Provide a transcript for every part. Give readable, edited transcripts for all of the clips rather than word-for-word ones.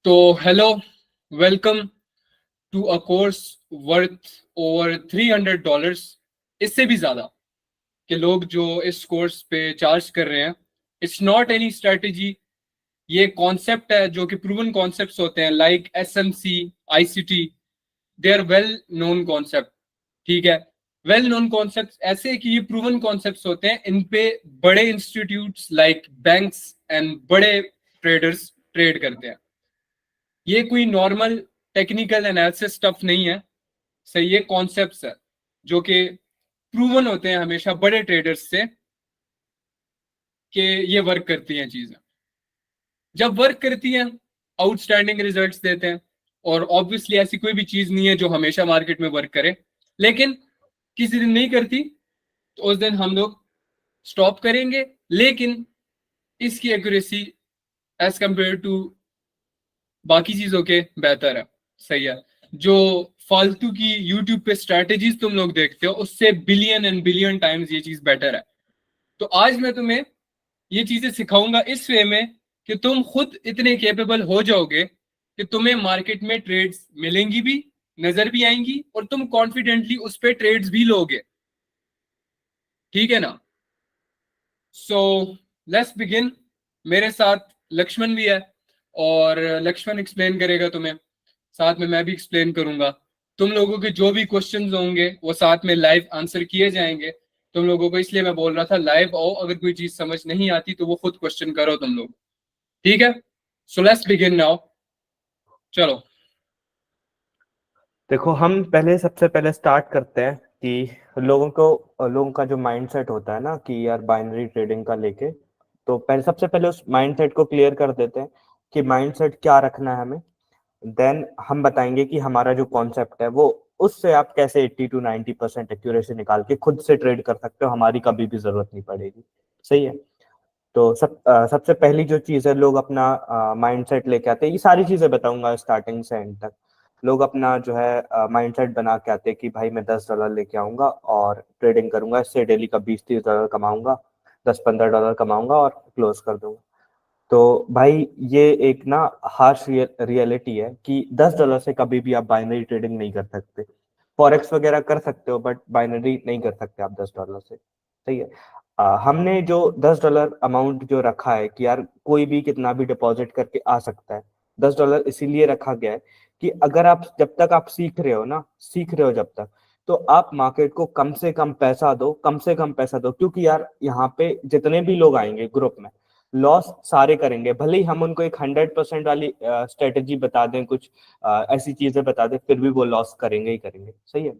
तो hello, welcome to a course worth over $300, इससे भी ज्यादा कि लोग जो इस कोर्स पे चार्ज कर रहे हैं। इट्स नॉट एनी स्ट्रेटेजी, ये कॉन्सेप्ट है जो कि प्रूवन कॉन्सेप्ट्स होते हैं, like SMC, ICT. They are well known concept. ठीक है, वेल नोन कॉन्सेप्ट्स ऐसे कि ये प्रूवन कॉन्सेप्ट्स होते हैं, इन पे बड़े इंस्टीट्यूट्स लाइक बैंक्स एंड बड़े ट्रेडर्स ट्रेड करते हैं। ये कोई नॉर्मल टेक्निकल एनालिसिस स्टफ नहीं है। सही, ये कॉन्सेप्ट्स है जो कि प्रूवन होते हैं हमेशा बड़े ट्रेडर्स से कि ये वर्क करती हैं चीजें। जब वर्क करती हैं, आउटस्टैंडिंग रिजल्ट्स देते हैं। और ऑब्वियसली ऐसी कोई भी चीज नहीं है जो हमेशा मार्केट में वर्क करे, लेकिन किसी दिन नहीं करती तो उस दिन हम लोग स्टॉप करेंगे। लेकिन इसकी एक्यूरेसी एज कंपेयर टू बाकी चीजों के बेहतर है। सही है, जो फालतू की यूट्यूब पे स्ट्रैटेजीज तुम लोग देखते हो उससे बिलियन एंड बिलियन टाइम्स ये चीज बेटर है। तो आज मैं तुम्हें ये चीजें सिखाऊंगा इस वे में कि तुम खुद इतने केपेबल हो जाओगे कि तुम्हें मार्केट में ट्रेड्स मिलेंगी भी, नजर भी आएंगी, और तुम कॉन्फिडेंटली उस पर ट्रेड्स भी लोगे। ठीक है ना? So let's begin. मेरे साथ लक्ष्मण भी है और लक्ष्मण एक्सप्लेन करेगा तुम्हें, साथ में मैं भी एक्सप्लेन करूंगा। तुम लोगों के जो भी क्वेश्चंस होंगे वो साथ में लाइव आंसर किए जाएंगे तुम लोगों को। इसलिए मैं बोल रहा था लाइव आओ, अगर कोई चीज समझ नहीं आती तो वो खुद क्वेश्चन करो तुम लोग। ठीक है, सो लेट्स बिगिन नाउ। चलो। देखो, हम सबसे पहले स्टार्ट करते हैं कि लोगों का जो माइंडसेट होता है ना कि यार बाइनरी ट्रेडिंग का लेके, तो सबसे पहले उस माइंडसेट को क्लियर कर देते हैं कि माइंडसेट क्या रखना है हमें। देन हम बताएंगे कि हमारा जो कॉन्सेप्ट है वो उससे आप कैसे 80 to 90% एक्यूरेसी निकाल के खुद से ट्रेड कर सकते हो, हमारी कभी भी जरूरत नहीं पड़ेगी। सही है। तो सबसे पहली जो चीज है, लोग अपना माइंडसेट लेके आते हैं। ये सारी चीजें बताऊंगा स्टार्टिंग से एंड तक। लोग अपना जो है माइंडसेट बना के आते हैं कि भाई मैं $10 लेके आऊंगा और ट्रेडिंग करूंगा, इससे डेली का $20-30 कमाऊंगा, $10-15 कमाऊंगा और क्लोज कर दूंगा। तो भाई ये एक ना हार्श रियलिटी है कि $10 से कभी भी आप बाइनरी ट्रेडिंग नहीं कर सकते। फॉरेक्स वगैरह कर सकते हो बट बाइनरी नहीं कर सकते आप $10 से। सही है। हमने जो $10 अमाउंट जो रखा है कि यार कोई भी कितना भी डिपॉजिट करके आ सकता है, $10 इसीलिए रखा गया है कि अगर आप जब तक आप सीख रहे हो जब तक, तो आप मार्केट को कम से कम पैसा दो, कम से कम पैसा दो। क्योंकि यार यहाँ पे जितने भी लोग आएंगे ग्रुप में, लॉस सारे करेंगे। भले ही हम उनको एक 100% वाली स्ट्रेटेजी बता दें, कुछ ऐसी चीजें बता दें, फिर भी वो लॉस करेंगे ही करेंगे। सही है।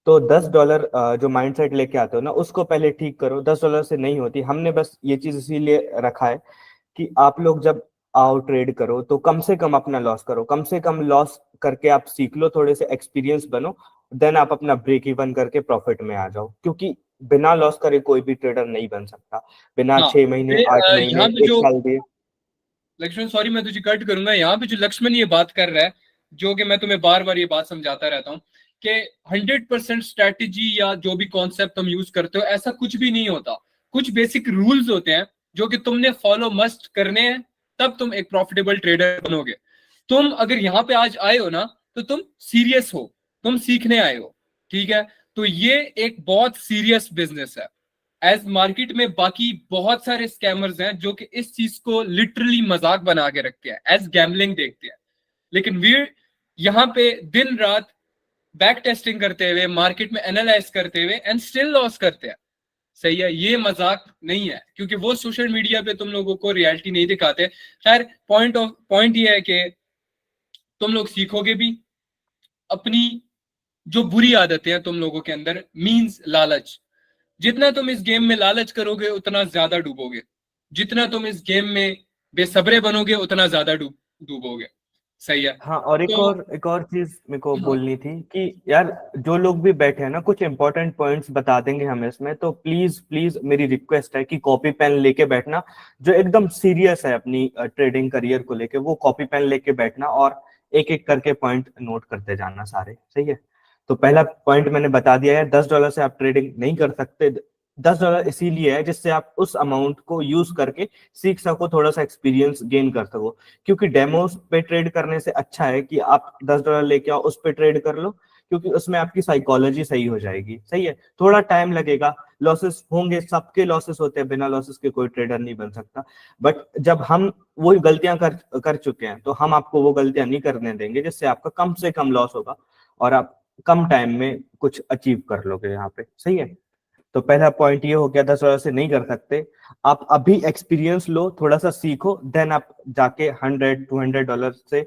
तो $10 जो माइंडसेट लेके आते हो ना, उसको पहले ठीक करो। $10 से नहीं होती। हमने बस ये चीज इसीलिए रखा है कि आप लोग जब आओ ट्रेड करो तो कम से कम अपना लॉस करो, कम से कम लॉस करके आप सीख लो, थोड़े से एक्सपीरियंस बनो। देन आप अपना ब्रेक इवन करके प्रॉफिट में आ जाओ। क्योंकि बिना लॉस करे कोई भी ट्रेडर नहीं बन सकता। बिना हाँ, 6 महीने, 8 महीने, यहाँ पे एक जो साल दिए। लक्ष्मण, सॉरी मैं तुझे कट करूंगा, यहाँ पे जो लक्ष्मण ये बात कर रहा है, जो कि मैं तुम्हें बार बार ये बात समझाता रहता हूँ कि 100% स्ट्रैटेजी या जो भी कॉन्सेप्ट तुम यूज करते हो ऐसा कुछ भी नहीं होता। कुछ बेसिक रूल्स होते हैं जो कि तुमने फॉलो मस्ट करने हैं, तब तुम एक प्रॉफिटेबल ट्रेडर बनोगे। तुम अगर यहाँ पे आज आए हो ना, तो तुम सीरियस हो, तुम सीखने आए हो। ठीक है, तो ये एक बहुत सीरियस बिजनेस है। एज मार्केट में बाकी बहुत सारे स्कैमर्स हैं जो कि इस चीज को लिटरली मजाक बना के रखते हैं, एज गैम्बलिंग देखते हैं। लेकिन वी यहाँ पे दिन रात बैक टेस्टिंग करते हुए, मार्केट में एनालाइज करते हुए एंड स्टिल लॉस करते हैं। सही है, ये मजाक नहीं है, क्योंकि वो सोशल मीडिया पे तुम लोगों को रियलिटी नहीं दिखाते। खैर, पॉइंट ये है कि तुम लोग सीखोगे भी। अपनी जो बुरी आदतें हैं तुम लोगों के अंदर, मीन्स लालच, जितना तुम इस गेम में लालच करोगे उतना ज्यादा डूबोगे। जितना तुम इस गेम में बेसब्रे बनोगे उतना ज्यादा डूबोगे। सही है। हाँ, और तो एक और चीज मेरे को हाँ, बोलनी थी कि यार जो लोग भी बैठे हैं ना, कुछ इंपॉर्टेंट पॉइंट्स बता देंगे हम इसमें। तो प्लीज प्लीज मेरी रिक्वेस्ट है कि कॉपी पेन लेके बैठना। जो एकदम सीरियस है अपनी ट्रेडिंग करियर को लेके, वो कॉपी पेन लेके बैठना और एक एक करके पॉइंट नोट करते जाना सारे। सही है। तो पहला पॉइंट मैंने बता दिया है, $10 से आप ट्रेडिंग नहीं कर सकते। $10 इसीलिए है जिससे आप उस अमाउंट को यूज करके सीख सको, थोड़ा सा एक्सपीरियंस गेन कर सको। क्योंकि डेमोस पे ट्रेड करने से अच्छा है कि आप $10 लेके आओ, उस पे ट्रेड कर लो, क्योंकि उसमें आपकी साइकोलॉजी सही हो जाएगी। सही है, थोड़ा टाइम लगेगा, लॉसेस होंगे, सबके लॉसेस होते हैं, बिना लॉसेस के कोई ट्रेडर नहीं बन सकता। बट जब हम वो गलतियां कर कर चुके हैं, तो हम आपको वो गलतियां नहीं करने देंगे, जिससे आपका कम से कम लॉस होगा और आप कम टाइम में कुछ अचीव कर लोगे यहाँ पे। सही है, तो पहला पॉइंट ये हो गया, $10 से नहीं कर सकते। आप अभी एक्सपीरियंस लो, थोड़ा सा सीखो, देन आप जाके $100-200 से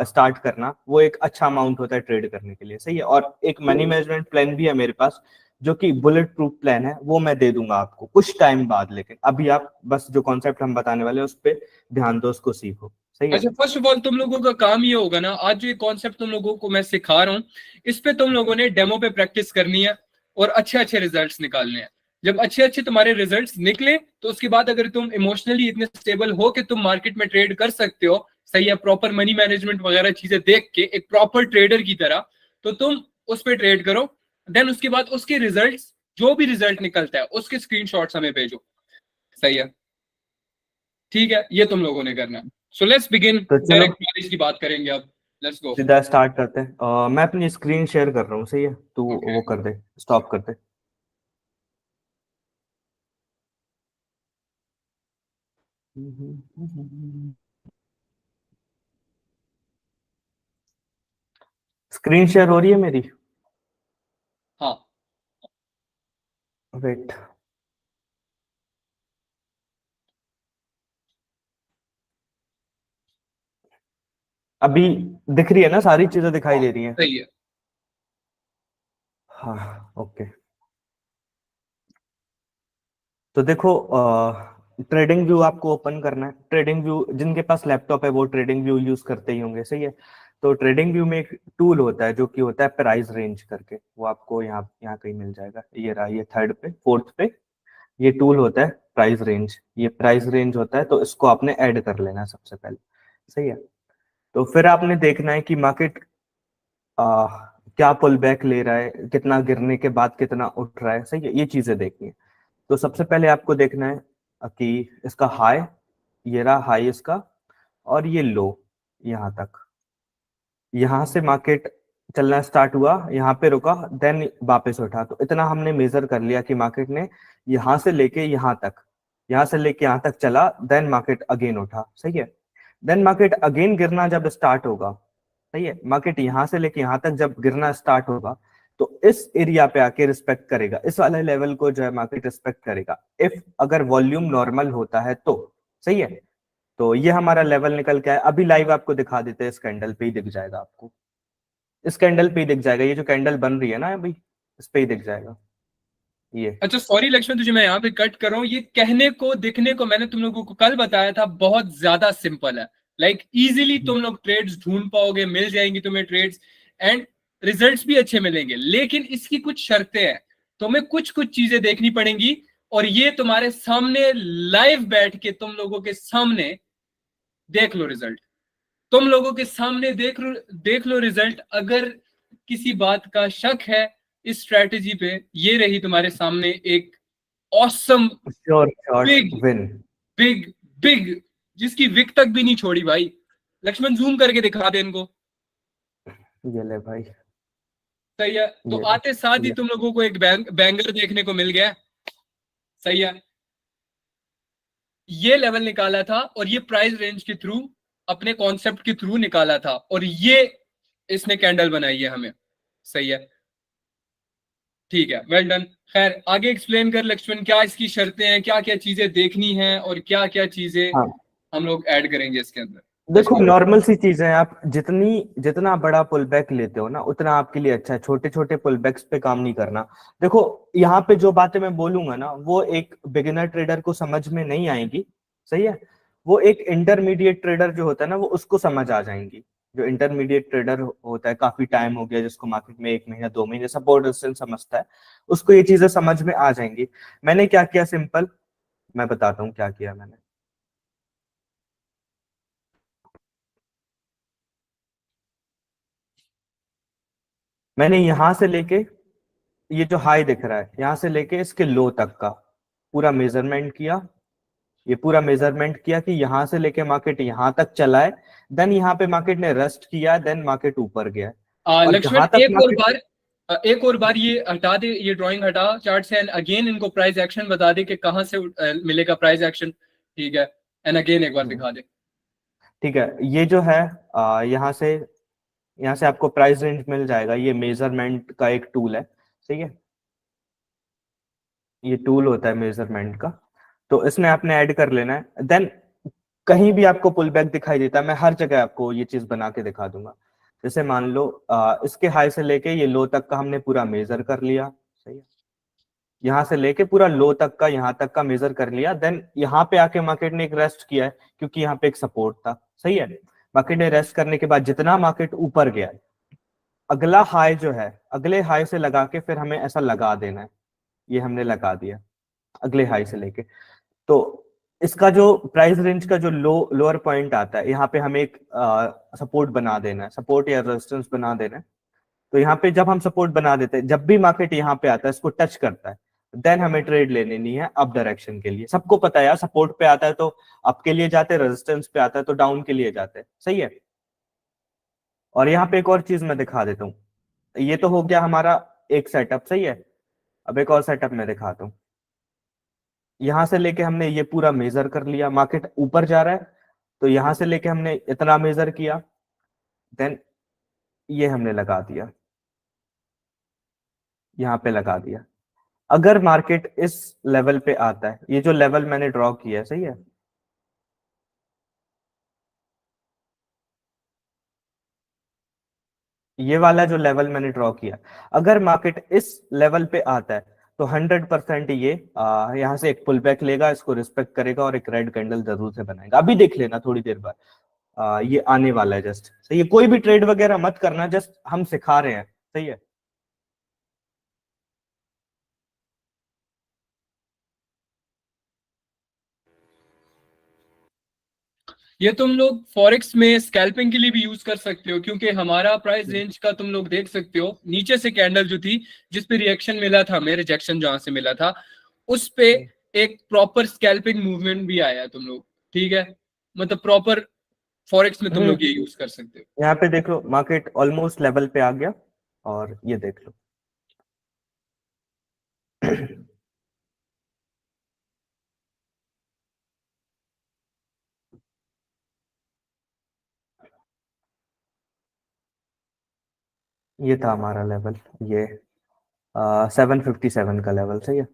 स्टार्ट करना। वो एक अच्छा अमाउंट होता है ट्रेड करने के लिए। सही है, और एक मनी मैनेजमेंट प्लान भी है मेरे पास, जो कि बुलेट प्रूफ प्लान है, वो मैं दे दूंगा आपको कुछ टाइम बाद। लेकिन अभी आप बस जो कॉन्सेप्ट हम बताने वाले हैं उस पर ध्यान दो, उसको सीखो। सही है। अच्छा, फर्स्ट ऑफ ऑल तुम लोगों का काम ये होगा ना, आज जो ये कॉन्सेप्ट तुम लोगों को मैं सिखा रहा हूँ, इस पे तुम लोगों ने डेमो पे प्रैक्टिस करनी है और अच्छे अच्छे रिजल्ट्स निकालने हैं। जब अच्छे अच्छे तुम्हारे रिजल्ट्स निकले, तो उसके बाद अगर तुम इमोशनली इतने स्टेबल हो कि तुम मार्केट में ट्रेड कर सकते हो, सही है, प्रॉपर मनी मैनेजमेंट वगैरह चीजें देख के एक प्रॉपर ट्रेडर की तरह, तो तुम उस पर ट्रेड करो। देन उसके बाद उसके रिजल्ट्स, जो भी रिजल्ट निकलता है उसके स्क्रीनशॉट्स हमें भेजो। सही है, ठीक है, ये तुम लोगों ने करना है। सो लेट्स बिगिन, तो चलो डायरेक्ट नॉलेज की बात करेंगे अब। Let's go. सीधा स्टार्ट करते हैं। मैं अपनी स्क्रीन शेयर कर रहा हूँ। सही है, तू ओके। वो कर दे, स्टॉप कर दे। स्क्रीन शेयर हो रही है मेरी? हाँ। वेट। अभी दिख रही है ना, सारी चीजें दिखाई हाँ दे रही हैं? सही है। हाँ, ओके। तो देखो, ट्रेडिंग व्यू आपको ओपन करना है। ट्रेडिंग व्यू, जिनके पास लैपटॉप है वो ट्रेडिंग व्यू यूज करते ही होंगे। सही है, तो ट्रेडिंग व्यू में एक टूल होता है जो कि होता है प्राइस रेंज करके, वो आपको यहाँ यहाँ कहीं मिल जाएगा। ये रहा, ये थर्ड पे, फोर्थ पे ये टूल होता है प्राइस रेंज। ये प्राइस रेंज होता है, तो इसको आपने ऐड कर लेना है सबसे पहले। सही है, तो फिर आपने देखना है कि मार्केट क्या पुल बैक ले रहा है, कितना गिरने के बाद कितना उठ रहा है। सही है, ये चीजें देखनी है। तो सबसे पहले आपको देखना है कि इसका हाई, ये रहा हाई इसका, और ये लो यहाँ तक। यहाँ से मार्केट चलना स्टार्ट हुआ, यहाँ पे रुका, देन वापस उठा। तो इतना हमने मेजर कर लिया कि मार्केट ने यहाँ से लेके यहाँ तक, यहाँ से लेके यहाँ तक चला, देन मार्केट अगेन उठा। सही है, देन मार्केट अगेन गिरना जब स्टार्ट होगा, सही है, मार्केट यहाँ से लेके यहाँ तक जब गिरना स्टार्ट होगा, तो इस एरिया पे आके रिस्पेक्ट करेगा, इस वाले लेवल को जो है मार्केट रिस्पेक्ट करेगा, इफ अगर वॉल्यूम नॉर्मल होता है तो। सही है, तो ये हमारा लेवल निकल के आया। अभी लाइव आपको दिखा देते हैं, इस कैंडल पे ही दिख जाएगा आपको, इस कैंडल पे ही दिख जाएगा, ये जो कैंडल बन रही है ना अभी, इस पे ही दिख जाएगा ये। अच्छा सॉरी लक्ष्मण, तुझे मैं यहाँ पे कट कर रहा हूँ। ये कहने को दिखने को मैंने तुम लोगों को कल बताया था, बहुत ज्यादा सिंपल है। लाइक इजीली तुम लोग ट्रेड्स ढूंढ पाओगे, मिल जाएंगी तुम्हें ट्रेड्स, एंड रिजल्ट्स भी अच्छे मिलेंगे। लेकिन इसकी कुछ शर्तें हैं, तुम्हें कुछ कुछ चीजें देखनी पड़ेंगी, और ये तुम्हारे सामने लाइव बैठ के तुम लोगों के सामने देख लो रिजल्ट। तुम लोगों के सामने देख लो रिजल्ट। अगर किसी बात का शक है इस स्ट्रेटेजी पे, ये रही तुम्हारे सामने एक awesome, sure shot big win. Big big, जिसकी विक तक भी नहीं छोड़ी भाई। लक्ष्मण जूम करके दिखा दे इनको। ये ले भाई, सही है, तो ये आते साथ ही ये तुम लोगों को एक बैंगर देखने को मिल गया। सही है, ये लेवल निकाला था, और ये प्राइस रेंज के थ्रू, अपने कॉन्सेप्ट के थ्रू निकाला था, और ये इसने कैंडल बनाई है हमें। सही है, ठीक है, वेल डन। खैर आगे एक्सप्लेन कर लक्ष्मण, क्या इसकी शर्तें हैं, क्या क्या चीजें देखनी है, और क्या क्या चीजें हाँ, हम लोग ऐड करेंगे इसके अंदर। लेट्स देखो गो। नॉर्मल सी चीज है, आप जितना बड़ा पुल बैक लेते हो ना, उतना आपके लिए अच्छा है। छोटे छोटे पुल बैक्स पे काम नहीं करना। देखो, यहाँ पे जो बातें मैं बोलूंगा ना, वो एक बिगिनर ट्रेडर को समझ में नहीं आएंगी। सही है, वो एक इंटरमीडिएट ट्रेडर जो होता है ना, वो उसको समझ आ जाएंगी। जो इंटरमीडिएट ट्रेडर होता है, काफी टाइम हो गया जिसको मार्केट में, 1 महीना 2 महीने सपोर्ट रेजिस्टेंस समझता है, उसको ये चीजें समझ में आ जाएंगी। मैंने क्या किया, सिंपल मैं बताता हूँ क्या किया मैंने। मैंने यहां से लेके ये जो हाई दिख रहा है यहाँ से लेके इसके लो तक का पूरा मेजरमेंट किया, ये पूरा मेजरमेंट किया कि यहाँ से लेके मार्केट यहाँ तक चला है, देन यहाँ पे मार्केट ने रेस्ट किया, देन मार्केट ऊपर गया है। और लक्ष्मण जहां तक मार्केट एक और बार ये हटा दे, ये ड्राइंग हटा चार्ट से, एंड अगेन इनको प्राइस एक्शन बता दे कि कहां से मिलेगा प्राइस एक्शन, ठीक है, एंड अगेन एक बार दिखा दे। ठीक है, ये जो है यहाँ से आपको प्राइस रेंज मिल जाएगा, ये मेजरमेंट का एक टूल है, ठीक है, ये टूल होता है मेजरमेंट का, तो इसमें आपने ऐड कर लेना है। देन कहीं भी आपको पुल बैक दिखाई देता है, मैं हर जगह आपको ये चीज बना के दिखा दूंगा। जैसे मान लो इसके हाई से लेके ये लो तक का हमने पूरा मेजर कर लिया, सही है, यहाँ से लेके पूरा लो तक का यहाँ तक का मेजर कर लिया, देन यहाँ पे आके मार्केट ने एक रेस्ट किया है क्योंकि यहाँ पे एक सपोर्ट था, सही है। मार्केट ने रेस्ट करने के बाद जितना मार्केट ऊपर गया है, अगला हाई जो है अगले हाई से लगा के फिर हमें ऐसा लगा देना है, ये हमने लगा दिया अगले हाई से लेके। तो इसका जो प्राइस रेंज का जो लोअर पॉइंट आता है, यहाँ पे हमें एक सपोर्ट बना देना है, सपोर्ट या रेजिस्टेंस बना देना है। तो यहाँ पे जब हम सपोर्ट बना देते हैं, जब भी मार्केट यहाँ पे आता है इसको टच करता है, देन हमें ट्रेड ले लेनी है अप डायरेक्शन के लिए। सबको पता है यार, सपोर्ट पे आता है तो अप के लिए जाते हैं, रेजिस्टेंस पे आता है तो डाउन के लिए जाते हैं, सही है। और यहाँ पे एक और चीज मैं दिखा देता हूँ, ये तो हो गया हमारा एक सेटअप, सही है। अब एक और सेटअप मैं दिखाता हूँ, यहां से लेके हमने ये पूरा मेजर कर लिया, मार्केट ऊपर जा रहा है तो यहां से लेके हमने इतना मेजर किया, देन ये हमने लगा दिया, यहाँ पे लगा दिया। अगर मार्केट इस लेवल पे आता है, ये जो लेवल मैंने ड्रॉ किया है, सही है, ये वाला जो लेवल मैंने ड्रॉ किया, अगर मार्केट इस लेवल पे आता है तो 100% ये यहाँ से एक पुल बैक लेगा, इसको रिस्पेक्ट करेगा और एक रेड कैंडल जरूर से बनाएगा। अभी देख लेना थोड़ी देर बाद, ये आने वाला है जस्ट, सही है। कोई भी ट्रेड वगैरह मत करना, जस्ट हम सिखा रहे हैं, सही है। ये तुम लोग फॉरेक्स में स्कैल्पिंग के लिए भी यूज कर सकते हो, क्योंकि हमारा प्राइस रेंज का तुम लोग देख सकते हो, नीचे से कैंडल जो थी जिस पे रिएक्शन मिला था, मेरे रिजेक्शन जहां से मिला था उस पे एक प्रॉपर स्कैल्पिंग मूवमेंट भी आया तुम लोग, ठीक है, मतलब प्रॉपर फॉरेक्स में तुम लोग ये यूज कर सकते हो। यहाँ पे देख लो मार्केट ऑलमोस्ट लेवल पे आ गया, और ये देख लो ये था हमारा लेवल, ये 757 का लेवल, सही है।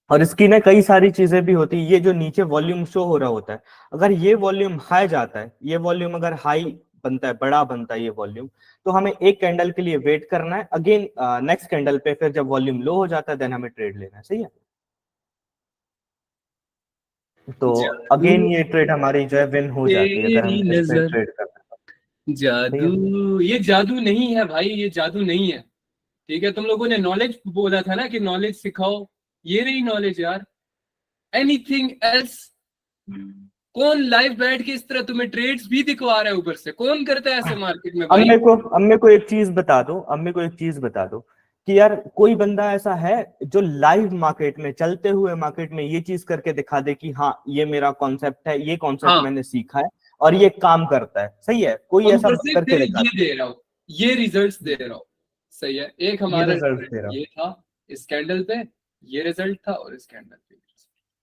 और इसकी ना कई सारी चीजें भी होती है, ये जो नीचे वॉल्यूम शो हो रहा होता है, अगर ये वॉल्यूम हाई जाता है, ये वॉल्यूम अगर हाई बनता है, बड़ा बनता है ये वॉल्यूम, तो हमें एक कैंडल के लिए वेट करना है, अगेन नेक्स्ट कैंडल पे फिर जब वॉल्यूम लो हो जाता है देन हमें ट्रेड लेना है, सही है। तो अगेन ये ट्रेड हमारी जो है विन हो जाती है अगर तेरी हम इस पे नजर ट्रेड करते हैं, सही है। जादू, ये जादू नहीं है भाई, ये जादू नहीं है, ठीक है। तुम लोगों ने नॉलेज बोला था ना कि नॉलेज सिखाओ, ये रही नॉलेज यार, एनीथिंग एल्स। कौन लाइव बैठ के इस तरह तुम्हें ट्रेड्स भी दिखवा रहा है ऊपर से, कौन करता है ऐसे मार्केट में अब भाई? मेरे को एक चीज बता दो, अब मेरे को एक चीज बता दो कि यार कोई बंदा ऐसा है जो लाइव मार्केट में, चलते हुए मार्केट में ये चीज करके दिखा दे कि हाँ ये मेरा कॉन्सेप्ट है, ये कॉन्सेप्ट हाँ, मैंने सीखा है और ये काम करता है, सही है, कोई ऐसा ऊपर से करके फिर दिखा ये दे रहा हूँ, ये रिजल्ट्स दे रहा हूँ, सही है। एक ये हमारा रिजल्ट रिजल्ट दे रहा ये था इस कैंडल पे, ये रिजल्ट था, और इस कैंडल पे